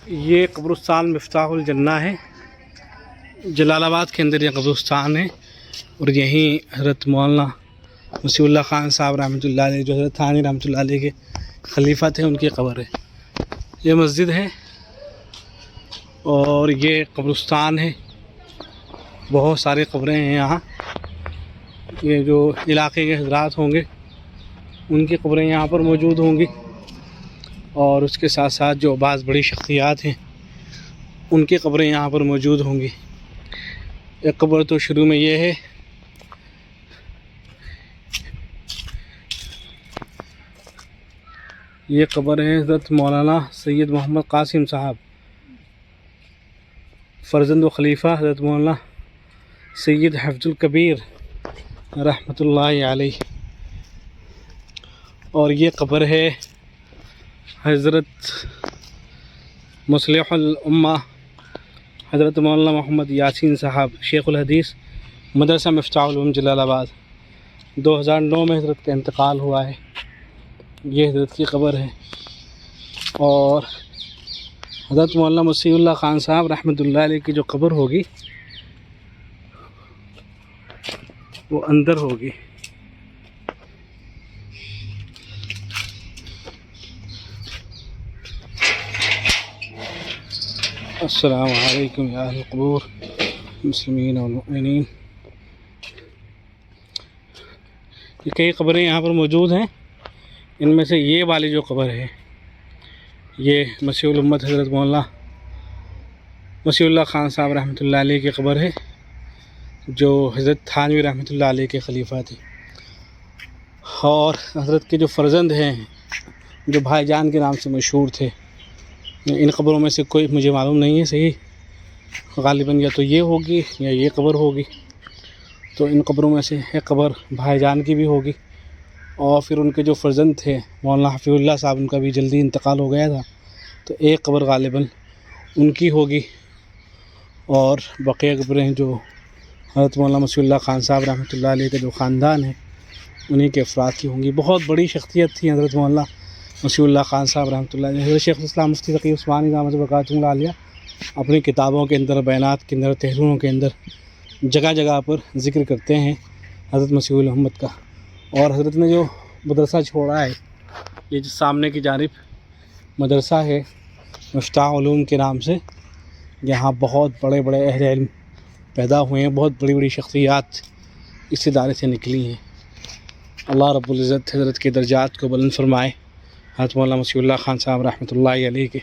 یہ قبرستان مفتاح الجنہ ہے، جلال آباد کے اندر یہ قبرستان ہے، اور یہیں حضرت مولانا مسیح اللہ خان صاحب رحمۃ اللہ علیہ، جو حضرت تھانوی رحمۃ اللہ علیہ کے خلیفہ تھے، ان کی قبر ہے۔ یہ مسجد ہے اور یہ قبرستان ہے، بہت ساری قبریں ہیں یہاں۔ یہ جو علاقے کے حضرات ہوں گے ان کی قبریں یہاں پر موجود ہوں گی، اور اس کے ساتھ ساتھ جو بعض بڑی شخصیات ہیں ان کی قبریں یہاں پر موجود ہوں گی۔ ایک قبر تو شروع میں یہ ہے، یہ قبر ہے حضرت مولانا سید محمد قاسم صاحب، فرزند و خلیفہ حضرت مولانا سید حفظ الکبیر رحمۃ اللہ علیہ۔ اور یہ قبر ہے حضرت مصلح الامہ حضرت مولانا محمد یاسین صاحب، شیخ الحدیث، مدرسہ مفتاح العلوم جلال آباد۔ 2009 میں حضرت کا انتقال ہوا ہے۔ یہ حضرت کی قبر ہے، اور حضرت مولانا مسیح اللہ خان صاحب رحمۃ اللہ علیہ کی جو قبر ہوگی وہ اندر ہوگی۔ السلام علیکم یا اہل القبور مسلمین والمؤمنین۔ یہ کئی قبریں یہاں پر موجود ہیں، ان میں سے یہ والی جو قبر ہے یہ مسیح الامت حضرت مولانا مسیح اللہ خان صاحب رحمۃ اللہ علیہ کی قبر ہے، جو حضرت تھانوی رحمۃ اللہ علیہ کے خلیفہ تھے، اور حضرت کے جو فرزند ہیں جو بھائی جان کے نام سے مشہور تھے۔ ان قبروں میں سے کوئی مجھے معلوم نہیں ہے صحیح، غالباً یا تو یہ ہوگی یا یہ قبر ہوگی۔ تو ان قبروں میں سے ایک قبر بھائی جان کی بھی ہوگی، اور پھر ان کے جو فرزند تھے مولانا حفیظ اللہ صاحب، ان کا بھی جلدی انتقال ہو گیا تھا، تو ایک قبر غالباً ان کی ہوگی، اور بقیہ قبریں جو حضرت مولانا مسیح اللہ خان صاحب رحمۃ اللہ علیہ کا جو خاندان ہے انہی کے افراد کی ہوں گی۔ بہت بڑی شخصیت تھی حضرت مولانا مسیح اللہ خان صاحب رحمۃ اللہ علیہ۔ حضرت شیخ الاسلام مفتی تقی عثمانی دامت برکاتہ العالیہ اپنی کتابوں کے اندر، بیانات کے اندر، تحریروں کے اندر جگہ جگہ پر ذکر کرتے ہیں حضرت مسیح الامت کا۔ اور حضرت نے جو مدرسہ چھوڑا ہے، یہ جو سامنے کی جانب مدرسہ ہے مفتاح علوم کے نام سے، یہاں بہت بڑے بڑے اہل علم پیدا ہوئے ہیں، بہت بڑی بڑی شخصیات اس ادارے سے نکلی ہیں۔ اللہ رب العزت حضرت کے درجات کو بلند فرمائے، حضرت مولانا مسیح اللہ خان صاحب رحمۃ اللہ علیہ کے،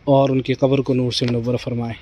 اور ان کی قبر کو نور سے منور فرمائے۔